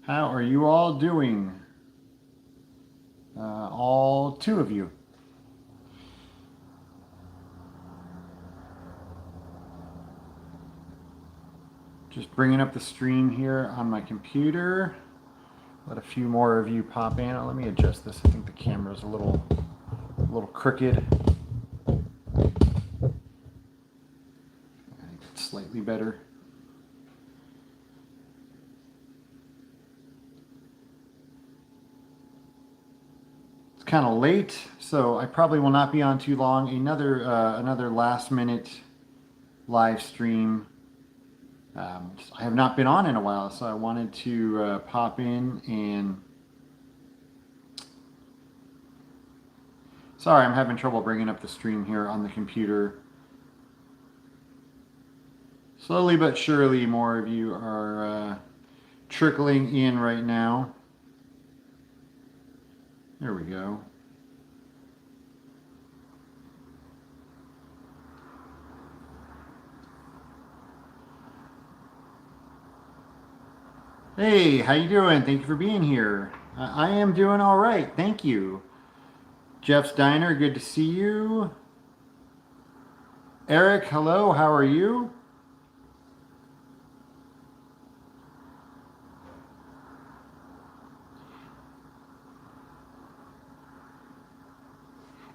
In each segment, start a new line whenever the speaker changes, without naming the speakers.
How are you all doing? All two of you. Just bringing up the stream here on my computer. Let a few more of you pop in. Let me adjust this. I think the camera's a little crooked. I think it's slightly better. It's kind of late, so I probably will not be on too long. Another last minute live stream. I have not been on in a while, so I wanted to pop in and... Sorry, I'm having trouble bringing up the stream here on the computer. Slowly but surely, more of you are trickling in right now. There we go. Hey, how you doing? Thank you for being here. I am doing all right. Thank you. Jeff's Diner, good to see you. Eric, hello. How are you?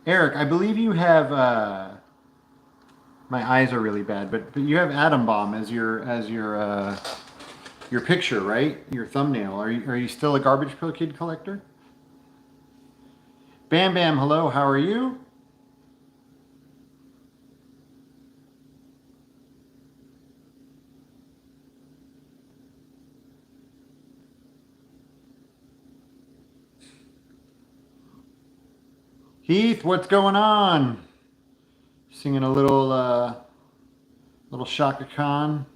Eric, I believe you have... my eyes are really bad, but you have Atom Bomb as your picture, right? Your thumbnail. Are you still a Garbage Pail Kid collector? Bam Bam, hello. How are you? Heath, what's going on? Singing a little Shaka Khan.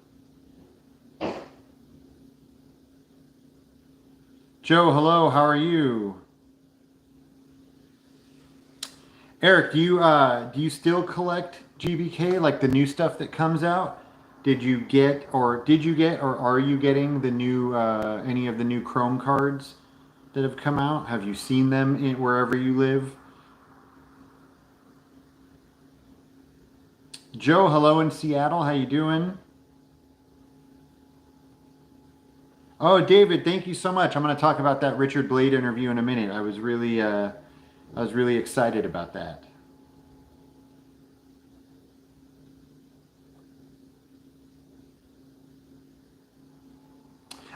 Joe, hello. How are you? Eric, do you still collect GBK, like the new stuff that comes out? Did you get or are you getting the new any of the new Chrome cards that have come out? Have you seen them wherever you live? Joe, hello in Seattle. How you doing? Oh, David, thank you so much. I'm going to talk about that Richard Blade interview in a minute. I was really excited about that.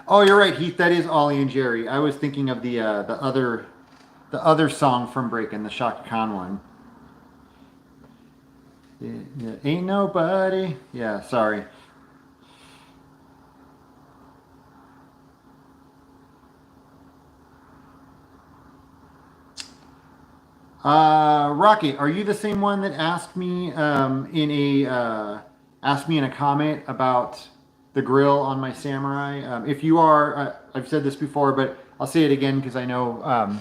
Oh, you're right, Heath. That is Ollie and Jerry. I was thinking of the other song from Breakin, the Shaka Khan one. Yeah, ain't nobody. Yeah, sorry. Rocket, are you the same one that asked me in a comment about the grill on my Samurai? If you are, I've said this before, but I'll say it again because I know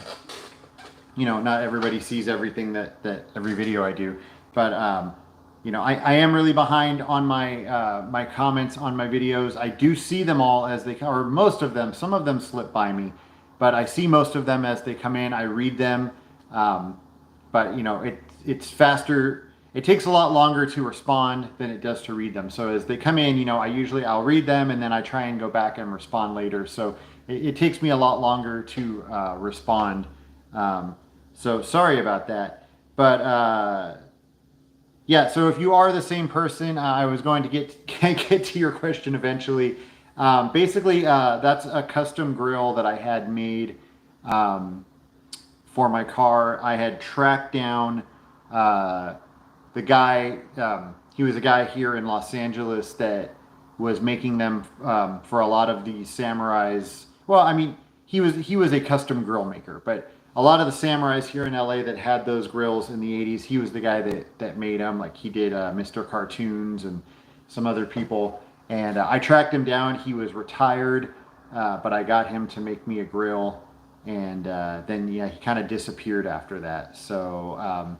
not everybody sees everything that every video I do, but I am really behind on my comments on my videos. I do see them all as they, or most of them. Some of them slip by me, but I see most of them as they come in. I read them. But it's faster. It takes a lot longer to respond than it does to read them. So as they come in, I'll read them and then I try and go back and respond later. So it takes me a lot longer to respond. So sorry about that. But yeah, so if you are the same person, I was going to get to your question eventually. Basically, that's a custom grill that I had made. For my car. I had tracked down the guy. He was a guy here in Los Angeles that was making them for a lot of the samurais. Well, I mean, he was a custom grill maker, but a lot of the samurais here in LA that had those grills in the 80s, he was the guy that made them. Like he did Mr. Cartoons and some other people. And I tracked him down. He was retired, but I got him to make me a grill. And then yeah, he kind of disappeared after that. So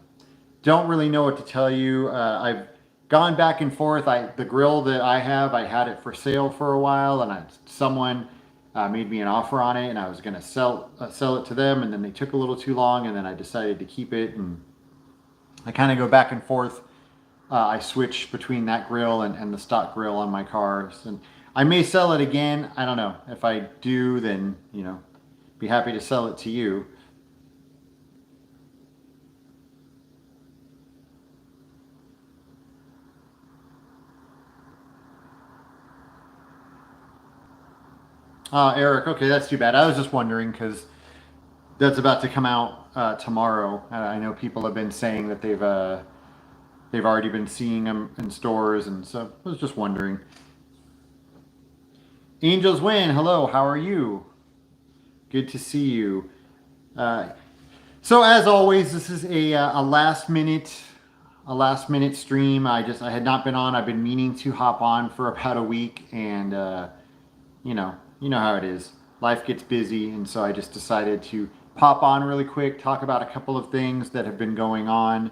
don't really know what to tell you. I've gone back and forth. The grill that I have, I had it for sale for a while, and someone made me an offer on it, and I was going to sell it to them, and then they took a little too long, and then I decided to keep it, and I kind of go back and forth. I switch between that grill and the stock grill on my cars, and I may sell it again. I don't know. If I do, then be happy to sell it to you. Eric, okay, that's too bad. I was just wondering because that's about to come out tomorrow. I know people have been saying that they've already been seeing them in stores, and so I was just wondering. Angels win. Hello, how are you? Good to see you. Uh, so as always, this is a last minute stream. I had not been on. I've been meaning to hop on for about a week, and you know how it is. Life gets busy, and so I just decided to pop on really quick, talk about a couple of things that have been going on.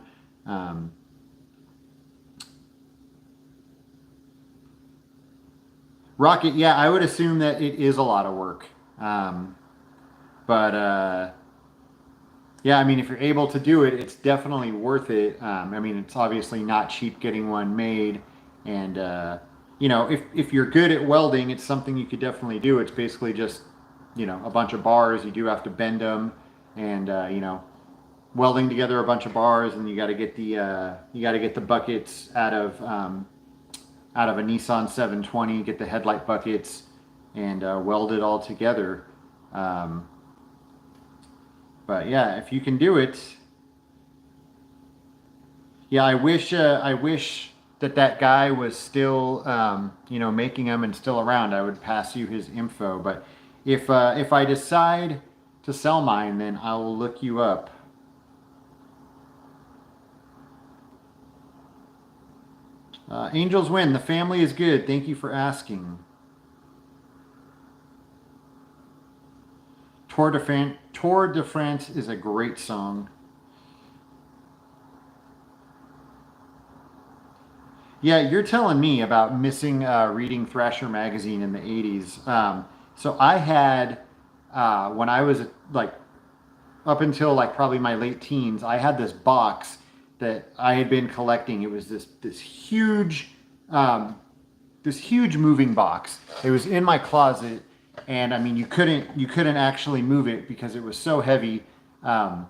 Rocket, yeah, I would assume that it is a lot of work. But yeah, I mean, if you're able to do it, it's definitely worth it. I mean, it's obviously not cheap getting one made, and if you're good at welding, it's something you could definitely do. It's basically just a bunch of bars. You do have to bend them, and welding together a bunch of bars, and you got to get the buckets out of a Nissan 720, get the headlight buckets, and weld it all together. But yeah, if you can do it, yeah, I wish that guy was still making them and still around. I would pass you his info. But if I decide to sell mine, then I will look you up. Angels win. The family is good. Thank you for asking. Tour de France is a great song. Yeah, you're telling me about missing reading Thrasher magazine in the 80s. So I had, when I was like up until like probably my late teens, I had this box that I had been collecting. It was this huge moving box. It was in my closet, and I mean you couldn't actually move it because it was so heavy, and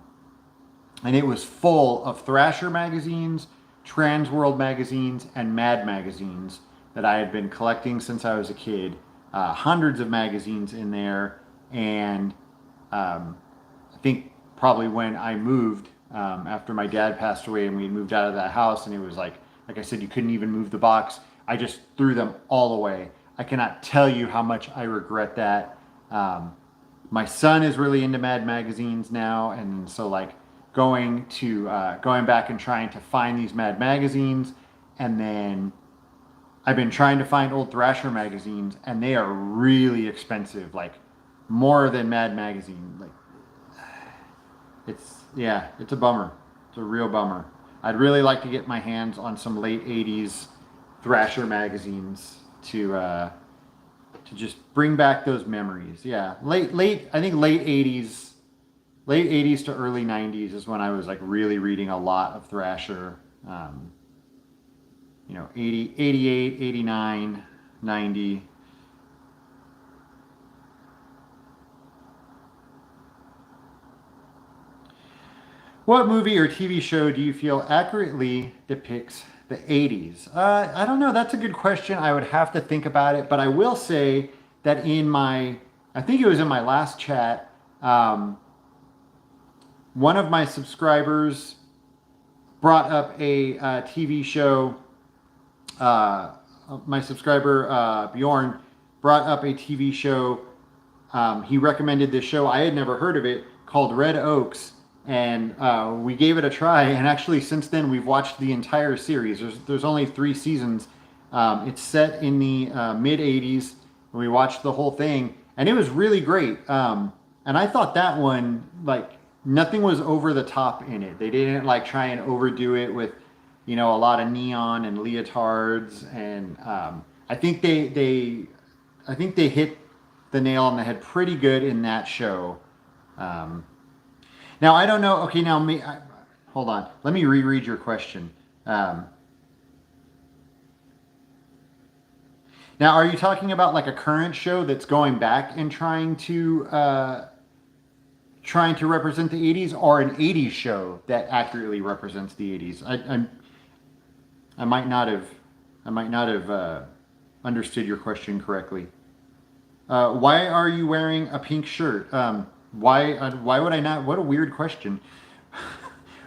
it was full of Thrasher magazines, Trans World magazines, and Mad magazines that I had been collecting since I was a kid. Hundreds of magazines in there, and I think probably when I moved after my dad passed away and we moved out of that house, and it was like I said, you couldn't even move the box. I just threw them all away. I cannot tell you how much I regret that. My son is really into Mad magazines now, and so like going back and trying to find these Mad magazines, and then I've been trying to find old Thrasher magazines, and they are really expensive, like more than Mad magazine. Like it's a bummer. It's a real bummer. I'd really like to get my hands on some late 80s Thrasher magazines to just bring back those memories. Yeah, I think late 80s to early 90s is when I was like really reading a lot of Thrasher. 80, 88, 89, 90. What movie or TV show do you feel accurately depicts the 80s? I don't know. That's a good question. I would have to think about it. But I will say that I think it was in my last chat, one of my subscribers brought up a TV show. My subscriber, Bjorn, brought up a TV show. He recommended this show. I had never heard of it, called Red Oaks. And we gave it a try, and actually since then we've watched the entire series. There's only 3 seasons. It's set in the mid 80s. We watched the whole thing, and it was really great. And I thought that one, like, nothing was over the top in it. They didn't like try and overdo it with a lot of neon and leotards, and I think they hit the nail on the head pretty good in that show. Now I don't know. Okay, now hold on. Let me reread your question. Now, are you talking about like a current show that's going back and trying to represent the '80s, or an '80s show that accurately represents the '80s? I might not have understood your question correctly. Why are you wearing a pink shirt? Why would I not? What a weird question.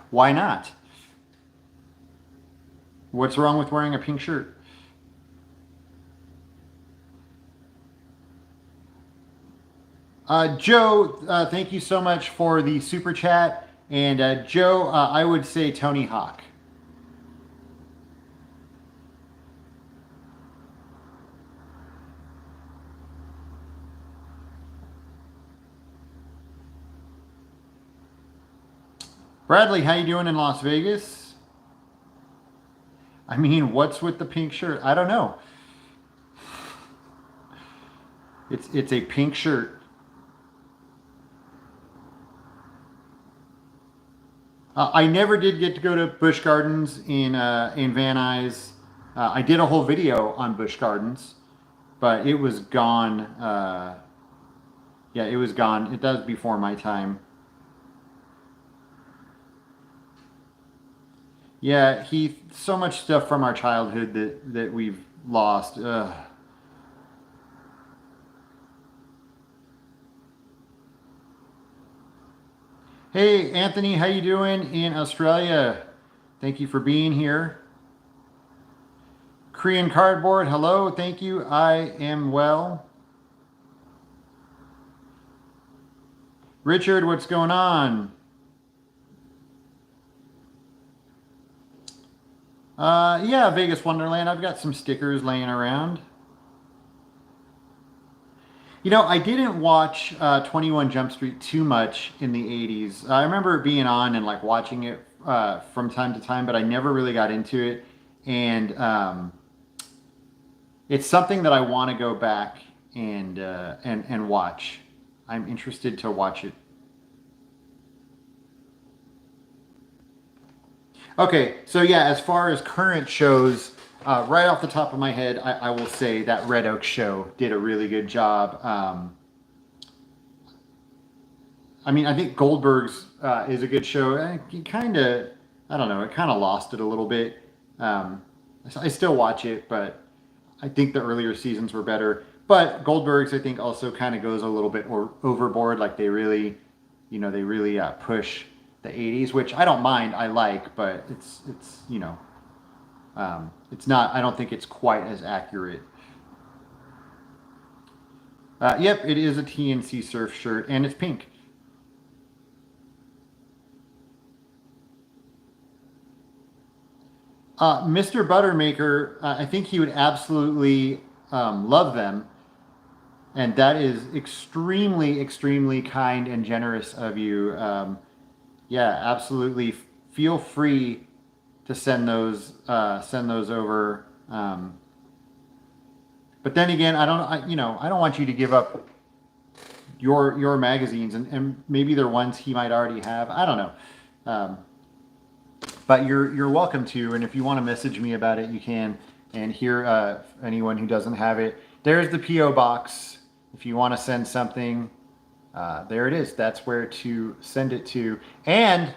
Why not? What's wrong with wearing a pink shirt? Joe, thank you so much for the super chat. And Joe, I would say Tony Hawk. Bradley, how you doing in Las Vegas? I mean, what's with the pink shirt? I don't know. It's a pink shirt. I never did get to go to Busch Gardens in Van Nuys. I did a whole video on Busch Gardens, but it was gone. Yeah, it was gone. It does before my time. Yeah, Heath, so much stuff from our childhood that we've lost. Ugh. Hey, Anthony, how you doing in Australia? Thank you for being here. Korean Cardboard, hello, thank you. I am well. Richard, what's going on? Yeah, Vegas Wonderland. I've got some stickers laying around. You know, I didn't watch 21 Jump Street too much in the 80s. I remember it being on and like watching it from time to time, but I never really got into it. And it's something that I want to go back and watch. I'm interested to watch it. Okay, so yeah, as far as current shows, right off the top of my head, I will say that Red Oak show did a really good job. I mean, I think Goldberg's is a good show. Kind of, I don't know, it kind of lost it a little bit. I still watch it, but I think the earlier seasons were better. But Goldberg's, I think, also kind of goes a little bit overboard. Like they really, they really push the '80s, which I don't mind. I like, but it's it's not. I don't think it's quite as accurate. Yep, it is a TNC surf shirt, and it's pink. Mr. Buttermaker, I think he would absolutely love them, and that is extremely, extremely kind and generous of you. Yeah, absolutely. Feel free to send those over. But then again, I don't want you to give up your magazines, and maybe they're ones he might already have. I don't know. But you're welcome to, and if you want to message me about it, you can. And here, anyone who doesn't have it, there's the PO box. If you want to send something, there it is. That's where to send it to. And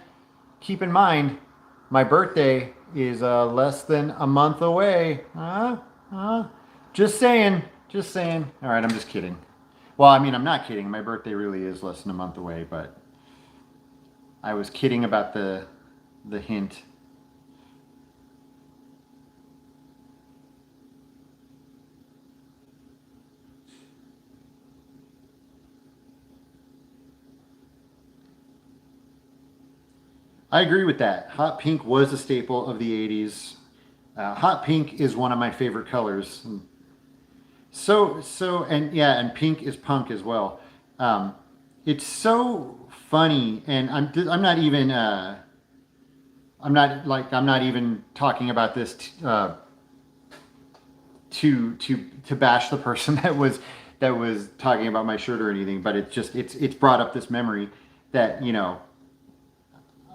keep in mind, my birthday is less than a month away. Just saying. Just saying. All right, I'm just kidding. Well, I mean, I'm not kidding. My birthday really is less than a month away, but I was kidding about the hint. I agree with that. Hot pink was a staple of the 80s. Hot pink is one of my favorite colors. And yeah, and pink is punk as well. It's so funny, and I'm not even talking about this to bash the person that was talking about my shirt or anything, but it's brought up this memory that,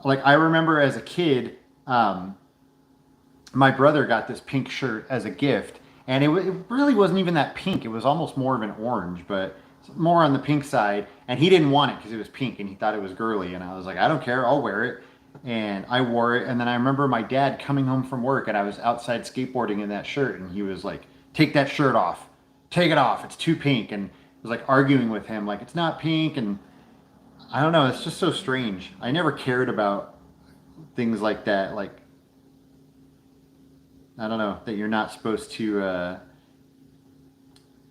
like I remember as a kid, my brother got this pink shirt as a gift, and it really wasn't even that pink. It was almost more of an orange, but more on the pink side. And he didn't want it because it was pink, and he thought it was girly. And I was like, I don't care, I'll wear it. And I wore it. And then I remember my dad coming home from work, and I was outside skateboarding in that shirt, and he was like, "Take that shirt off, take it off. It's too pink." And I was like arguing with him, like it's not pink. And I don't know. It's just so strange. I never cared about things like that. Like, I don't know, that you're not supposed to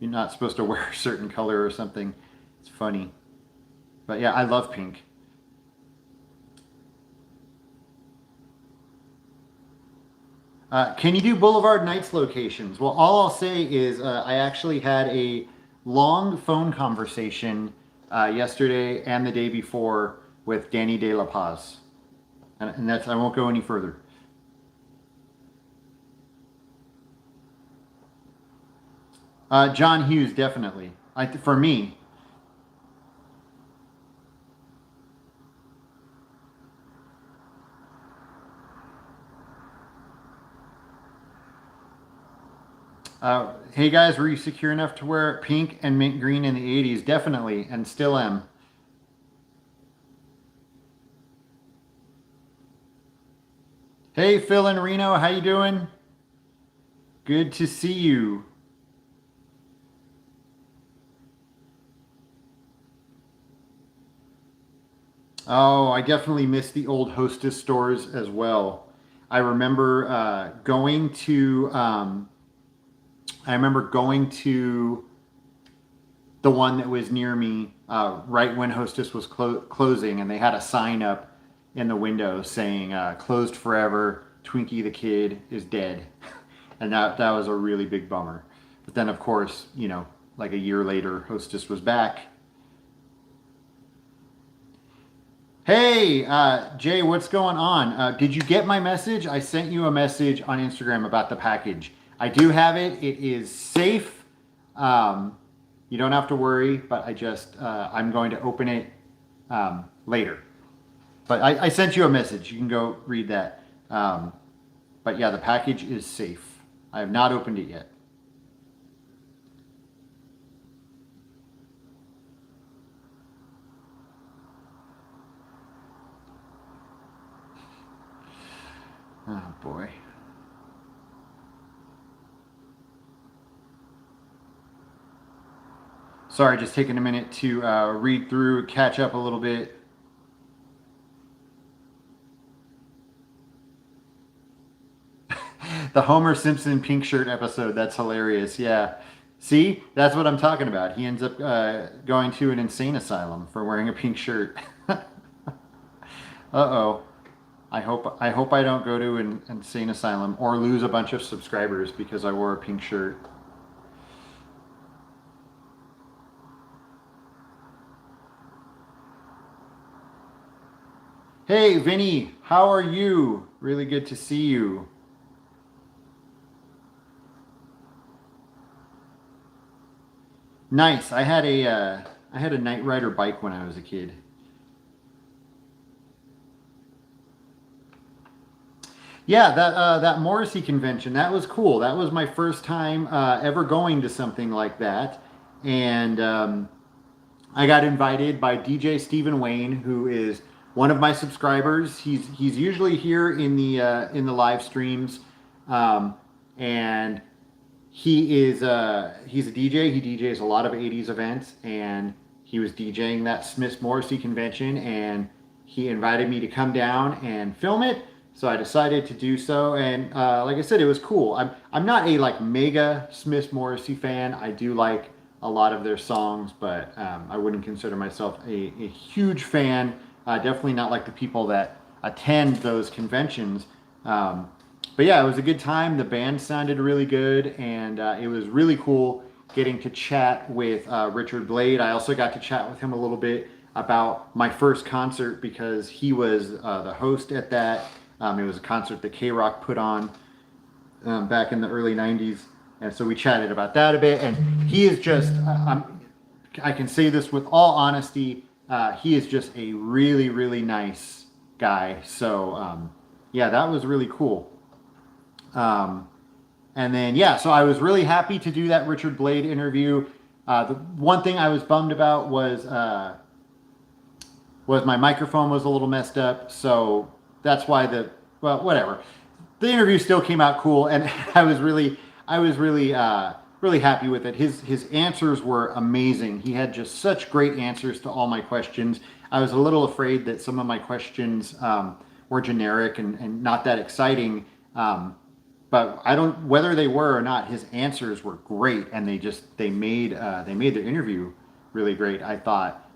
wear a certain color or something. It's funny. But yeah, I love pink. Can you do Boulevard Nights locations? Well, all I'll say is I actually had a long phone conversation yesterday and the day before with Danny De La Paz. And that's, I won't go any further. John Hughes, definitely. For me. Hey guys, were you secure enough to wear pink and mint green in the 80s? Definitely, and still am. Hey Phil and Reno, how you doing? Good to see you. Oh, I definitely miss the old Hostess stores as well. I remember I remember going to the one that was near me right when Hostess was closing, and they had a sign up in the window saying "Closed forever. Twinkie the Kid is dead," and that was a really big bummer. But then, of course, like a year later, Hostess was back. Hey, Jay, what's going on? Did you get my message? I sent you a message on Instagram about the package. I do have it. It is safe. You don't have to worry, but I'm going to open it later. But I sent you a message. You can go read that. But yeah, the package is safe. I have not opened it yet. Oh boy. Sorry, just taking a minute to read through, catch up a little bit. The Homer Simpson pink shirt episode, that's hilarious. Yeah. See, that's what I'm talking about. He ends up going to an insane asylum for wearing a pink shirt. Uh-oh. I hope I don't go to an insane asylum or lose a bunch of subscribers because I wore a pink shirt. Hey, Vinny, how are you? Really good to see you. Nice. I had a Night Rider bike when I was a kid. Yeah, that Morrissey convention, that was cool. That was my first time ever going to something like that, and I got invited by DJ Stephen Wayne, who is one of my subscribers. He's usually here in the live streams, and he's a DJ. He DJs a lot of '80s events, and he was DJing that Smith Morrissey convention, and he invited me to come down and film it. So I decided to do so, and like I said, it was cool. I'm not a like mega Smith Morrissey fan. I do like a lot of their songs, but I wouldn't consider myself a huge fan. Definitely not like the people that attend those conventions. But yeah, it was a good time. The band sounded really good, and it was really cool getting to chat with Richard Blade. I also got to chat with him a little bit about my first concert because he was the host at that. It was a concert that K-Rock put on back in the early 90s. And so we chatted about that a bit. And he is just, I can say this with all honesty, he is just a really, really nice guy. So yeah, that was really cool. And then, yeah, so I was really happy to do that Richard Blade interview. The one thing I was bummed about was my microphone was a little messed up. So that's why well, whatever. The interview still came out cool, and I was really really happy with it. His answers were amazing. He had just such great answers to all my questions. I was a little afraid that some of my questions were generic and not that exciting. But whether they were or not, his answers were great, and they made the interview really great, I thought.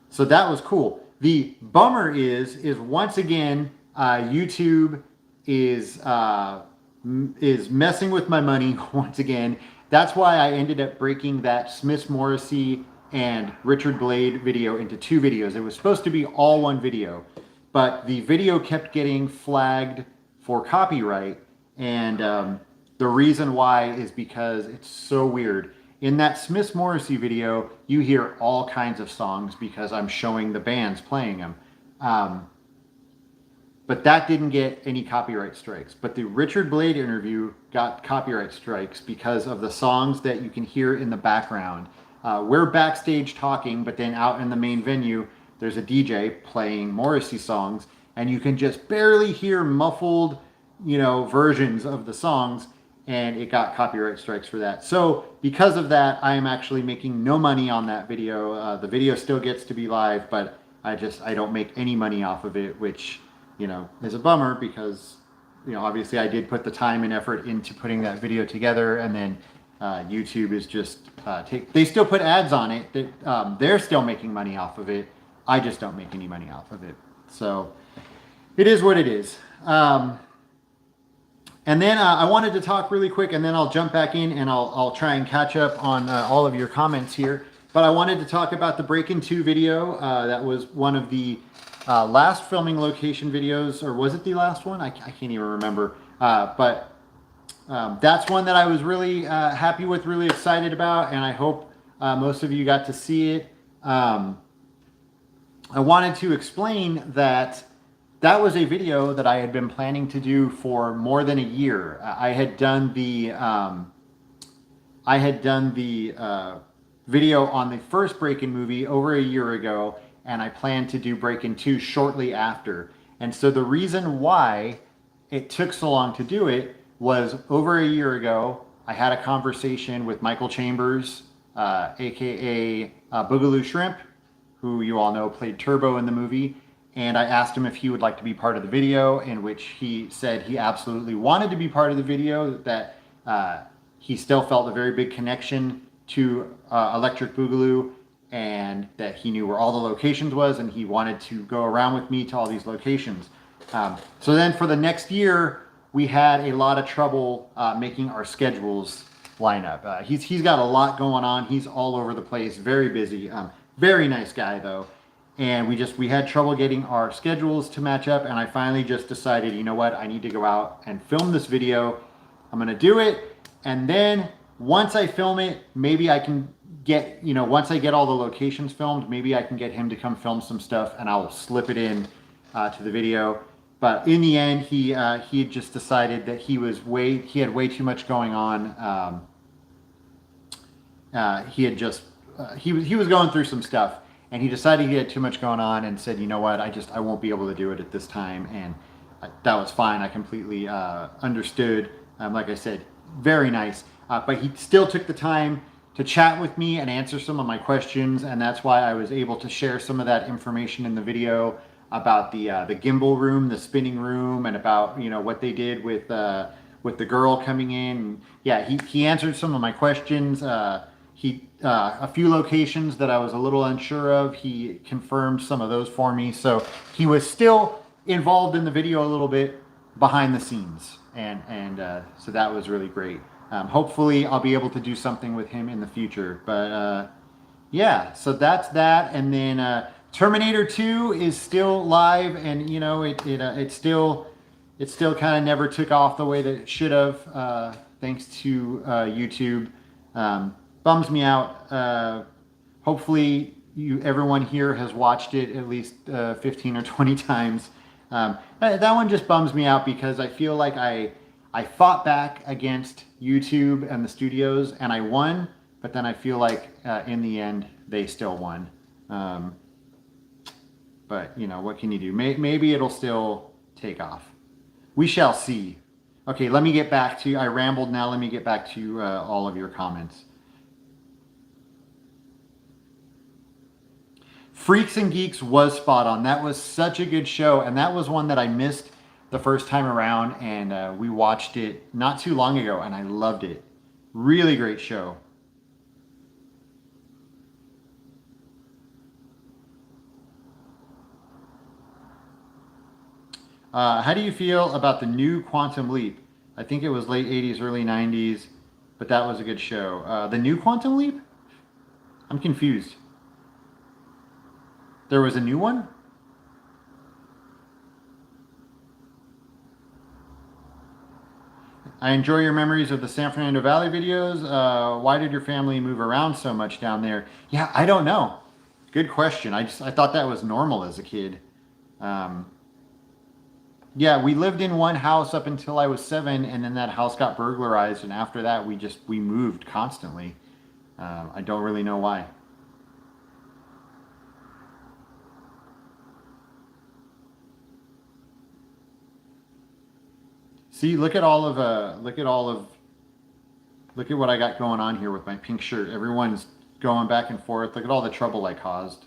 So that was cool. The bummer is once again, YouTube is messing with my money once again. That's why I ended up breaking that Smith Morrissey and Richard Blade video into 2 videos. It was supposed to be all one video, but the video kept getting flagged for copyright. And the reason why is because it's so weird. In that Smith Morrissey video, you hear all kinds of songs because I'm showing the bands playing them. But that didn't get any copyright strikes. But the Richard Blade interview got copyright strikes because of the songs that you can hear in the background. We're backstage talking, but then out in the main venue, there's a DJ playing Morrissey songs, and you can just barely hear muffled, versions of the songs, and it got copyright strikes for that. So because of that, I am actually making no money on that video. The video still gets to be live, but I don't make any money off of it, which, is a bummer because, obviously I did put the time and effort into putting that video together, and then YouTube is just, they still put ads on it. They're still making money off of it. I just don't make any money off of it. So it is what it is. And then I wanted to talk really quick, and then I'll jump back in and I'll try and catch up on all of your comments here. But I wanted to talk about the Breakin 2 video. That was one of the last filming location videos, or was it the last one? I can't even remember. But that's one that I was really happy with, really excited about, and I hope most of you got to see it. I wanted to explain that was a video that I had been planning to do for more than a year. I had done the video on the first Breakin movie over a year ago, and I planned to do Breakin 2 shortly after. And so the reason why it took so long to do it was over a year ago, I had a conversation with Michael Chambers, aka Boogaloo Shrimp, who you all know played Turbo in the movie. And I asked him if he would like to be part of the video, in which he said he absolutely wanted to be part of the video, that he still felt a very big connection to Electric Boogaloo, and that he knew where all the locations was, and he wanted to go around with me to all these locations. So then for the next year, we had a lot of trouble making our schedules line up. He's got a lot going on. He's all over the place, very busy. Very nice guy, though. And we had trouble getting our schedules to match up, and I finally just decided, you know what, I need to go out and film this video. I'm gonna do it, and then once I film it, maybe I can get, once I get all the locations filmed, maybe I can get him to come film some stuff, and I will slip it in to the video. But in the end, he had just decided that he had way too much going on. He was going through some stuff, and he decided he had too much going on and said, you know what, I won't be able to do it at this time. And that was fine. I completely understood. Like I said, very nice. But he still took the time to chat with me and answer some of my questions. And that's why I was able to share some of that information in the video about the gimbal room, the spinning room, and about, what they did with the girl coming in. Yeah, he answered some of my questions. A few locations that I was a little unsure of, he confirmed some of those for me. So he was still involved in the video a little bit behind the scenes, and so that was really great. Hopefully I'll be able to do something with him in the future. But yeah, so that's that. And then Terminator 2 is still live, and it still kind of never took off the way that it should have. thanks to YouTube. Bums me out. Hopefully, everyone here has watched it at least 15 or 20 times. That one just bums me out because I feel like I fought back against YouTube and the studios and I won, but then I feel like in the end they still won. But you know, what can you do? Maybe it'll still take off. We shall see. Okay, let me get back to, I rambled now, let me get back to all of your comments. Freaks and Geeks was spot on. That was such a good show, and that was one that I missed the first time around, and we watched it not too long ago, and I loved it. Really great show. How do you feel about the new Quantum Leap? I think it was late 80s, early 90s, but that was a good show. The new Quantum Leap? I'm confused. There was a new one? I enjoy your memories of the San Fernando Valley videos. Why did your family move around so much down there? Yeah, I don't know. Good question. I thought that was normal as a kid. Yeah, we lived in one house up until I was 7, and then that house got burglarized, and after that we moved constantly. I don't really know why. See, look at all of look at what I got going on here with my pink shirt. Everyone's going back and forth. Look at all the trouble I caused.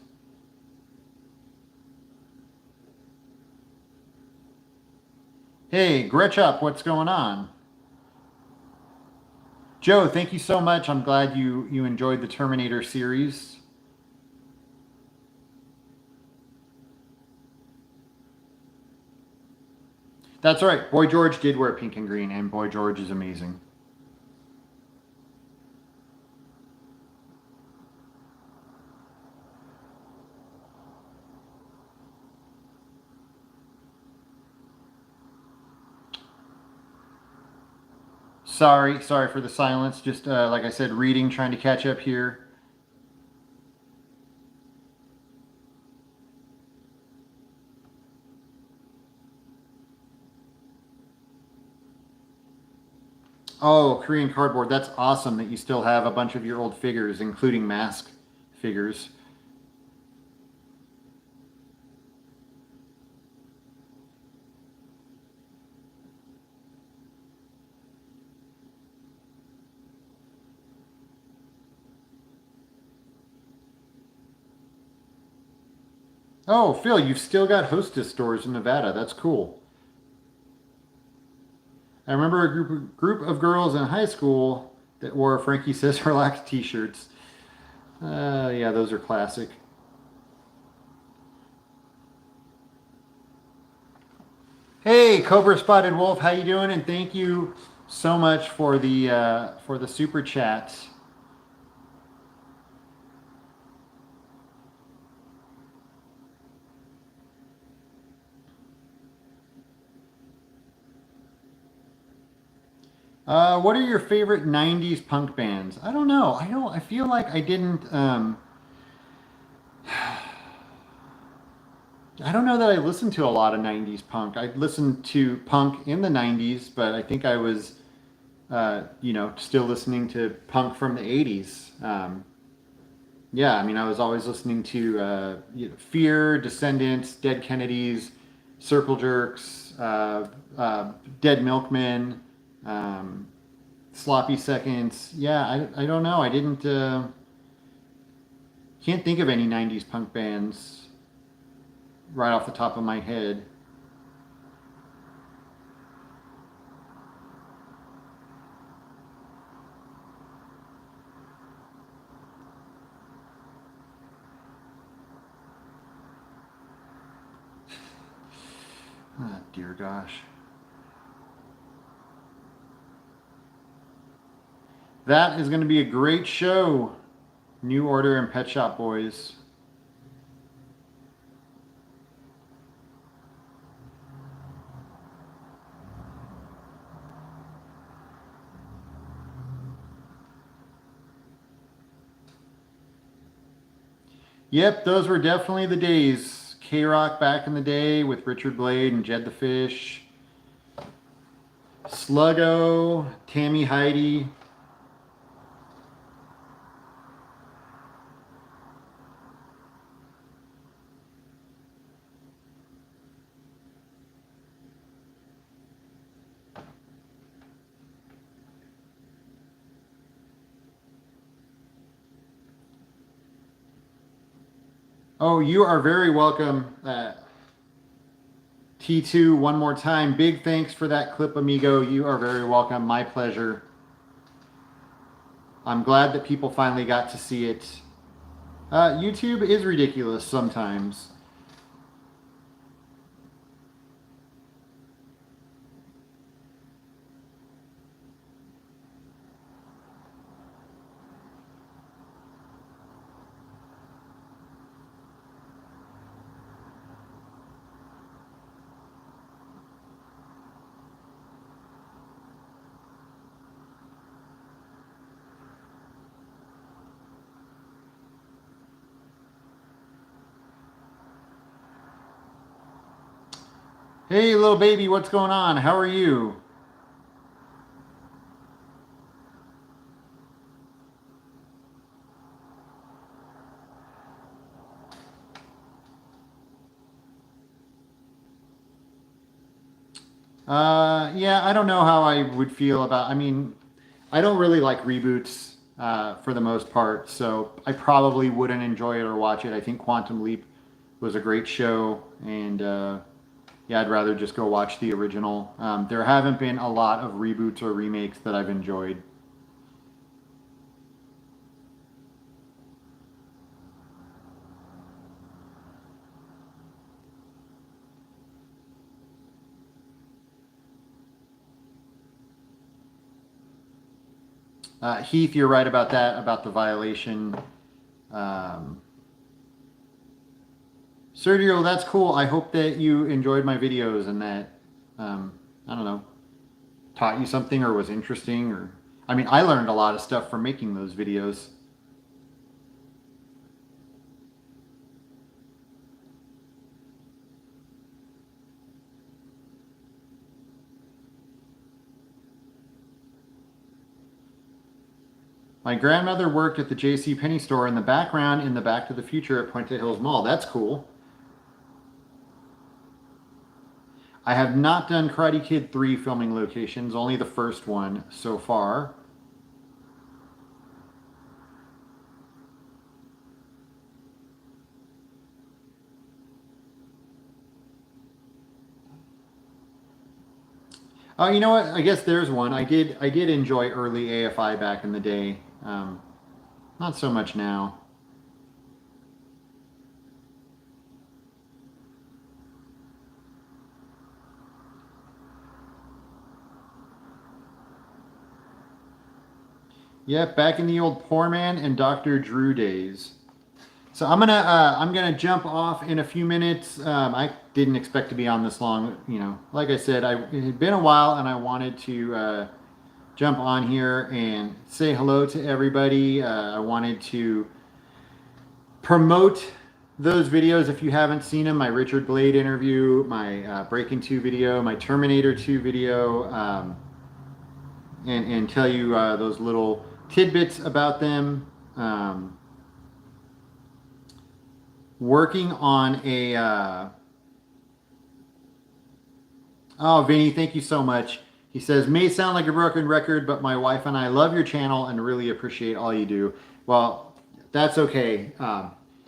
Hey, Gretchup, what's going on? Joe, thank you so much. I'm glad you enjoyed the Terminator series. That's right. Boy George did wear pink and green, and Boy George is amazing. Sorry for the silence. Just like I said, reading, trying to catch up here. Oh, Korean cardboard. That's awesome that you still have a bunch of your old figures, including mask figures. Oh, Phil, you've still got Hostess stores in Nevada. That's cool. I remember a group of girls in high school that wore Frankie Says Relax t-shirts. Yeah, those are classic. Hey, Cobra Spotted Wolf, how you doing? And thank you so much for the super chat. What are your favorite '90s punk bands? I don't know. I feel like I didn't. I don't know that I listened to a lot of '90s punk. I listened to punk in the '90s, but I think I was, still listening to punk from the '80s. Yeah, I mean, I was always listening to Fear, Descendants, Dead Kennedys, Circle Jerks, Dead Milkmen, Sloppy Seconds. Yeah, I don't know. I didn't. Can't think of any '90s punk bands right off the top of my head. Ah, dear gosh. That is going to be a great show. New Order and Pet Shop Boys. Yep, those were definitely the days. K-Rock back in the day with Richard Blade and Jed the Fish. Sluggo, Tammy Heidi. Oh, you are very welcome. T2, one more time. Big thanks for that clip, amigo. You are very welcome. My pleasure. I'm glad that people finally got to see it. YouTube is ridiculous sometimes. Hey, little baby, what's going on? How are you? Yeah, I don't know how I would feel about. I mean, I don't really like reboots for the most part, so I probably wouldn't enjoy it or watch it. I think Quantum Leap was a great show, and yeah, I'd rather just go watch the original. There haven't been a lot of reboots or remakes that I've enjoyed. Heath, you're right about that, about the violation. Um, Sergio, that's cool. I hope that you enjoyed my videos and that, I don't know, taught you something or was interesting. Or, I mean, I learned a lot of stuff from making those videos. My grandmother worked at the J.C. Penney store in the background in the Back to the Future at Puente Hills Mall. That's cool. I have not done Karate Kid 3 filming locations, only the first one so far. You know what? I guess there's one. I did enjoy early AFI back in the day. Not so much now. Yep, back in the old Poor Man and Dr. Drew days. So I'm gonna jump off in a few minutes. I didn't expect to be on this long. You know, like I said, it had been a while, and I wanted to jump on here and say hello to everybody. I wanted to promote those videos if you haven't seen them. My Richard Blade interview, my Breakin 2 video, my Terminator 2 video, and tell you those little tidbits about them. Working on a oh, Vinny, thank you so much. He says, may sound like a broken record, but my wife and I love your channel and really appreciate all you do. Well, that's okay.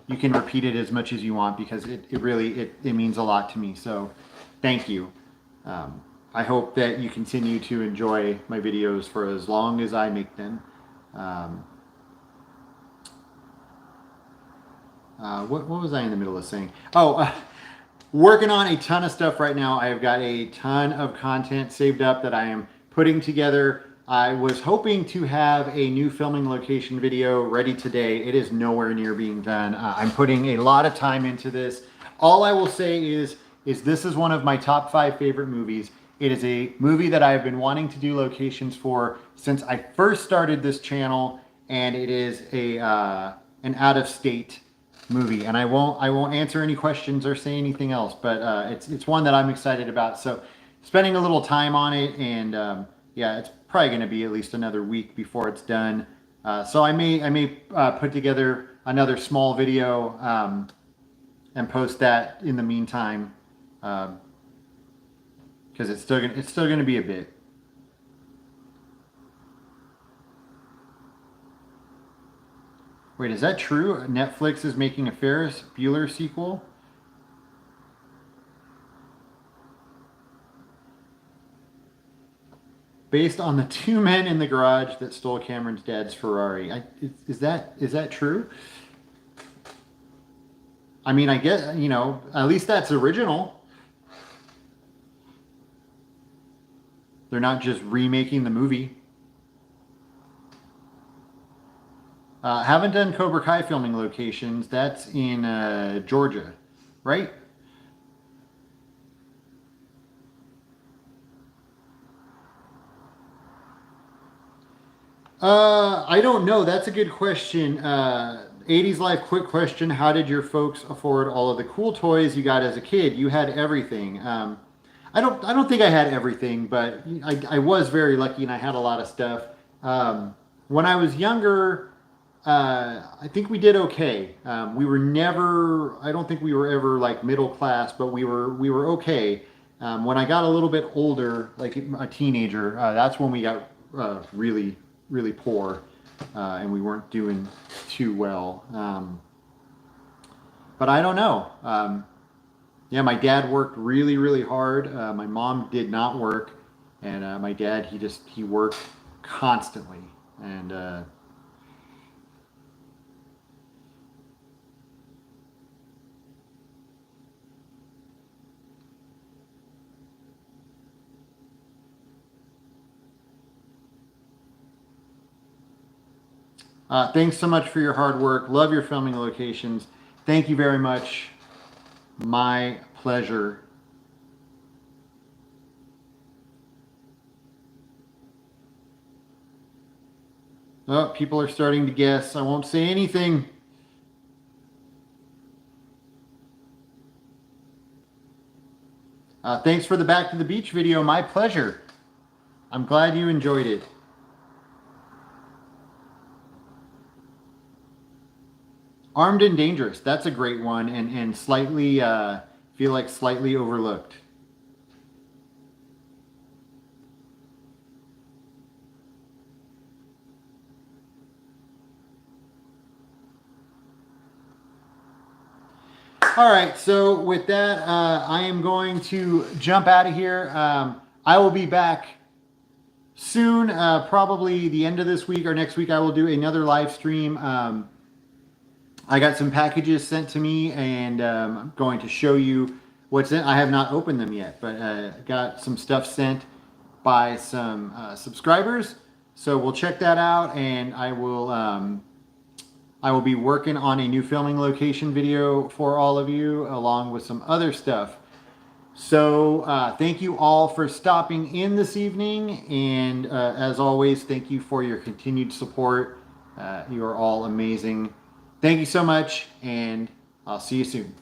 You can repeat it as much as you want because it really means a lot to me. So thank you. I hope that you continue to enjoy my videos for as long as I make them. What was I in the middle of saying? Oh, working on a ton of stuff right now. I have got a ton of content saved up that I am putting together. I was hoping to have a new filming location video ready today. It is nowhere near being done. I'm putting a lot of time into this. All I will say is this is one of my top 5 favorite movies. It is a movie that I've been wanting to do locations for since I first started this channel, and it is an out-of-state movie, and I won't answer any questions or say anything else. But it's one that I'm excited about. So spending a little time on it, and yeah, it's probably going to be at least another week before it's done. So I may put together another small video and post that in the meantime, because it's still gonna be a bit. Wait, is that true? Netflix is making a Ferris Bueller sequel? Based on the two men in the garage that stole Cameron's dad's Ferrari. Is that true? I mean, I get, at least that's original. They're not just remaking the movie. Haven't done Cobra Kai filming locations. That's in Georgia, right? I don't know. That's a good question. 80s Life, quick question. How did your folks afford all of the cool toys you got as a kid? You had everything. I don't think I had everything, but I was very lucky and I had a lot of stuff. When I was younger, I think we did okay. We were never, I don't think we were ever like middle class, but we were okay. When I got a little bit older, like a teenager, that's when we got really, really poor, and we weren't doing too well. But I don't know. Yeah, my dad worked really, really hard. My mom did not work, and my dad, he worked constantly, and thanks so much for your hard work. Love your filming locations. Thank you very much. My pleasure. Oh, people are starting to guess. I won't say anything. Thanks for the Back to the Beach video. My pleasure. I'm glad you enjoyed it. Armed and Dangerous. That's a great one, and slightly, feel like slightly overlooked. All right, so with that, I am going to jump out of here. I will be back soon, probably the end of this week or next week. I will do another live stream. I got some packages sent to me, and I'm going to show you what's in. I have not opened them yet, but got some stuff sent by some subscribers. So we'll check that out, and I will be working on a new filming location video for all of you, along with some other stuff. So thank you all for stopping in this evening, and as always, thank you for your continued support. You are all amazing. Thank you so much, and I'll see you soon.